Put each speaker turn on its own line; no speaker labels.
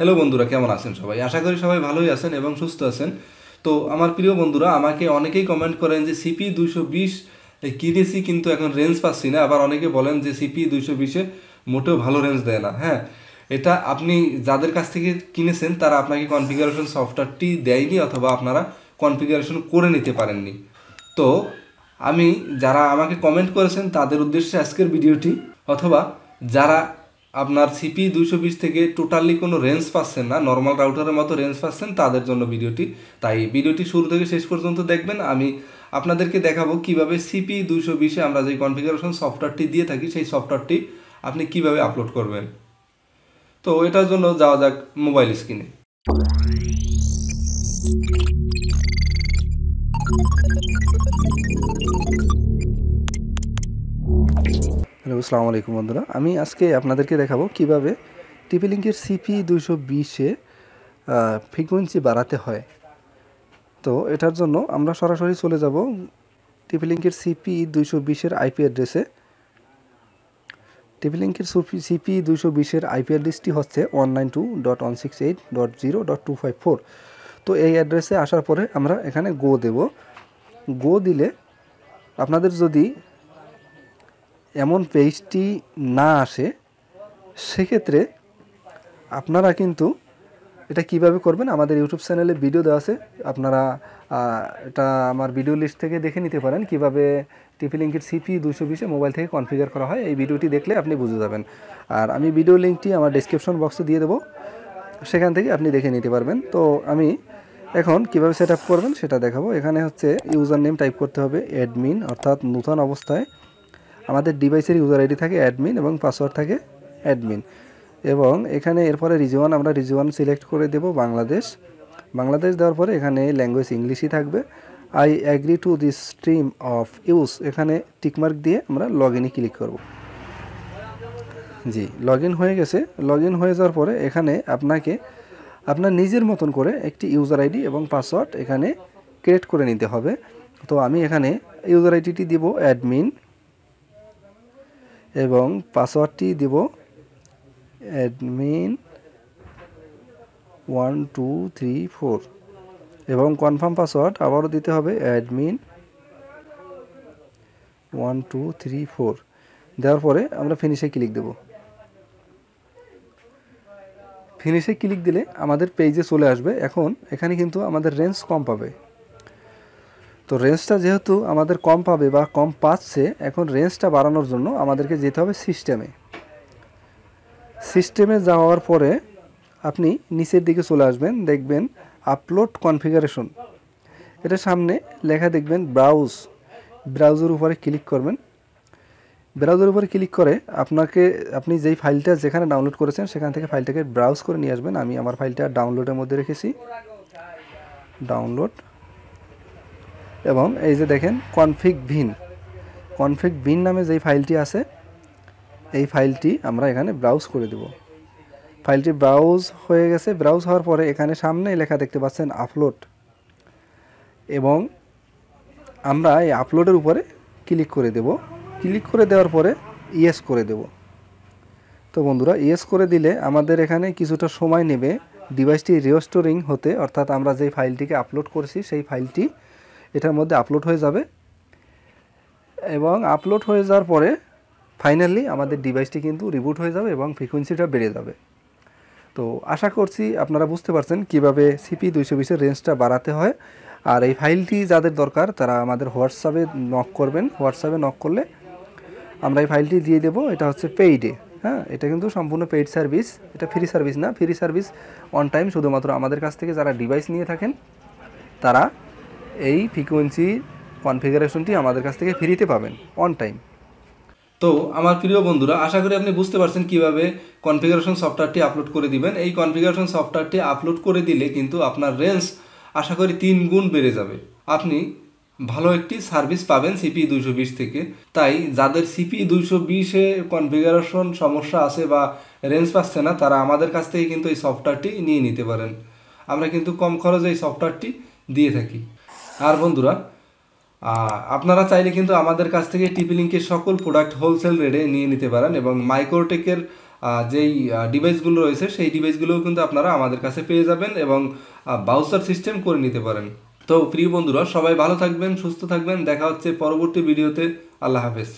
Hello বন্ধুরা, কেমন আছেন সবাই? আশা করি সবাই ভালোই আছেন এবং সুস্থ আছেন। তো আমার প্রিয় বন্ধুরা, আমাকে অনেকেই কমেন্ট করেন যে CPE220 কিনেছি কিন্তু এখন রেঞ্জ পাচ্ছি না। আবার অনেকে বলেন যে CPE220-এ মোটেও ভালো রেঞ্জ দেয় না। হ্যাঁ, এটা আপনি যাদের কাছ থেকে কিনেছেন তারা আপনাকে কনফিগারেশন সফটওয়্যারটি দেয়নি, অথবা আপনারা কনফিগারেশন করে নিতে পারেননি। তো আমি যারা আমাকে কমেন্ট করেছেন তাদের উদ্দেশ্যে আজকের ভিডিওটি, অথবা যারা আপনার CPE220 থেকে টোটালি কোনো রেঞ্জ পাচ্ছেন না, নর্মাল রাউটারের মতো রেঞ্জ পাচ্ছেন, তাদের জন্য ভিডিওটি। তাই ভিডিওটি শুরু থেকে শেষ পর্যন্ত দেখবেন। আমি আপনাদেরকে দেখাবো কিভাবে CPE220-এ আমরা যে কনফিগারেশন সফটওয়্যারটি দিয়ে থাকি সেই সফটওয়্যারটি আপনি কিভাবে আপলোড করবেন। তো এটার জন্য যাওয়া যাক মোবাইল স্ক্রিনে। হ্যালো, আসসালামু আলাইকুম বন্ধুরা। আমি আজকে আপনাদেরকে দেখাবো কিভাবে TP-Link-এর CPE220-এ ফ্রিকোয়েন্সি বাড়াতে হয়। তো এটার জন্য আমরা সরাসরি চলে যাব TP-Link-এর CPE220-এর আইপি অ্যাড্রেসে। TP-Link-এর CPE220-এর আইপি অ্যাড্রেসটি হচ্ছে 192.168.0.254। তো এই অ্যাড্রেসে আসার পরে আমরা এখানে গো দেব। গো দিলে আপনাদের যদি এমন পেজটি না আসে, সেক্ষেত্রে আপনারা কিন্তু এটা কিভাবে করবেন আমাদের ইউটিউব চ্যানেলে ভিডিও দেওয়া আছে। আপনারা এটা আমার ভিডিও লিস্ট থেকে দেখে নিতে পারেন কিভাবে TP-Link-এর CPE220-এ মোবাইল থেকে কনফিগার করা হয়। এই ভিডিওটি দেখলে আপনি বুঝে যাবেন। আর আমি ভিডিও লিঙ্কটি আমার ডেসক্রিপশন বক্সে দিয়ে দেবো, সেখান থেকে আপনি দেখে নিতে পারবেন। তো আমি এখন কিভাবে সেট আপ করবেন সেটা দেখাবো। এখানে হচ্ছে ইউজার নেম টাইপ করতে হবে অ্যাডমিন, অর্থাৎ নতুন অবস্থায় আমাদের ডিভাইসের ইউজার আইডি থাকে অ্যাডমিন এবং পাসওয়ার্ড থাকে অ্যাডমিন। এবং এখানে এরপরে রিজিওন, আমরা রিজিওন সিলেক্ট করে দেব বাংলাদেশ। বাংলাদেশ দেওয়ার পরে এখানে ল্যাঙ্গুয়েজ ইংলিশই থাকবে। I agree to this stream of use, এখানে টিকমার্ক দিয়ে আমরা লগ ইনে ক্লিক করব। জি, লগ ইন হয়ে গেছে। লগ ইন হয়ে যাওয়ার পরে এখানে আপনাকে আপনার নিজের মতন করে একটি ইউজার আইডি এবং পাসওয়ার্ড এখানে ক্রিয়েট করে নিতে হবে। তো আমি এখানে ইউজার আইডিটি দিব অ্যাডমিন এবং পাসওয়ার্ডটি দিব অ্যাডমিন 1234 এবং কনফার্ম পাসওয়ার্ড আবারও দিতে হবে অ্যাডমিন 1234। দেওয়ার পরে আমরা ফিনিশে ক্লিক দেব। ফিনিশে ক্লিক দিলে আমাদের পেজে চলে আসবে। এখন এখানে কিন্তু আমাদের রেঞ্জ কম পাবে। তো রেঞ্জটা যেহেতু আমাদের কম পাবে বা কম পাচ্ছে, এখন রেঞ্জটা বাড়ানোর জন্য আমাদেরকে যেতে হবে সিস্টেমে। সিস্টেমে যাওয়ার পরে আপনি নিচের দিকে চলে আসবেন, দেখবেন আপলোড কনফিগারেশন, এটা সামনে লেখা দেখবেন ব্রাউজ। ব্রাউজের উপরে ক্লিক করবেন। ব্রাউজের উপরে ক্লিক করে আপনি যেই ফাইলটা যেখানে ডাউনলোড করেছেন সেখান থেকে ফাইলটাকে ব্রাউজ করে নিয়ে আসবেন। আমি আমার ফাইলটা ডাউনলোডের মধ্যে রেখেছি, ডাউনলোড। এবং এই যে দেখেন কনফিগ ভিন নামে যেই ফাইলটি আছে, এই ফাইলটি আমরা এখানে ব্রাউজ করে দেব। ফাইলটি ব্রাউজ হয়ে গেছে। ব্রাউজ হওয়ার পরে এখানে সামনে লেখা দেখতে পাচ্ছেন আপলোড, এবং আমরা এই আপলোডের উপরে ক্লিক করে দেব। ক্লিক করে দেওয়ার পরে ইয়েস করে দেব। তো বন্ধুরা, ইয়েস করে দিলে আমাদের এখানে কিছুটা সময় নেবে ডিভাইসটি রিস্টোরিং হতে, অর্থাৎ আমরা যেই ফাইলটিকে আপলোড করেছি সেই ফাইলটি এটার মধ্যে আপলোড হয়ে যাবে। এবং আপলোড হয়ে যাওয়ার পরে ফাইনালি আমাদের ডিভাইসটি কিন্তু রিবুট হয়ে যাবে এবং ফ্রিকোয়েন্সিটা বেড়ে যাবে। তো আশা করছি আপনারা বুঝতে পারছেন কিভাবে CPE220-এর রেঞ্জটা বাড়াতে হয়। আর এই ফাইলটি যাদের দরকার তারা আমাদের হোয়াটসঅ্যাপে নক করবেন। হোয়াটসঅ্যাপে নক করলে আমরা এই ফাইলটি দিয়ে দেবো। এটা হচ্ছে পেইডে। হ্যাঁ, এটা কিন্তু সম্পূর্ণ পেইড সার্ভিস, এটা ফ্রি সার্ভিস না। ফ্রি সার্ভিস অন টাইম শুধুমাত্র আমাদের কাছ থেকে যারা ডিভাইস নিয়ে থাকেন তারা এই ফ্রিকোয়েন্সি কনফিগারেশনটি আমাদের কাছ থেকে ফ্রিতে পাবেন অন টাইম। তো আমার প্রিয় বন্ধুরা, আশা করি আপনি বুঝতে পারছেন কিভাবে কনফিগারেশন সফটওয়্যারটি আপলোড করে দিবেন। এই কনফিগারেশন সফটওয়্যারটি আপলোড করে দিলে কিন্তু আপনার রেঞ্জ আশা করি 3 গুণ বেড়ে যাবে। আপনি ভালো একটি সার্ভিস পাবেন CPE220 থেকে। তাই যাদের CPE220-এ কনফিগারেশন সমস্যা আছে বা রেঞ্জ পাচ্ছে না, তারা আমাদের কাছ থেকে কিন্তু এই সফটওয়্যারটি নিয়ে নিতে পারেন। আমরা কিন্তু কম খরচে এই সফটওয়্যারটি দিয়ে থাকি। আর বন্ধুরা, আপনারা চাইলে কিন্তু আমাদের কাছ থেকে TP-Link-এর সকল প্রোডাক্ট হোলসেল রেটে নিয়ে নিতে পারেন এবং মাইক্রোটেকের
যেই ডিভাইসগুলো রয়েছে সেই ডিভাইসগুলোও কিন্তু আপনারা আমাদের কাছে পেয়ে যাবেন এবং ব্রাউজার সিস্টেম করে নিতে পারেন। তো প্রিয় বন্ধুরা, সবাই ভালো থাকবেন, সুস্থ থাকবেন, দেখা হচ্ছে পরবর্তী ভিডিওতে। আল্লাহ হাফেজ।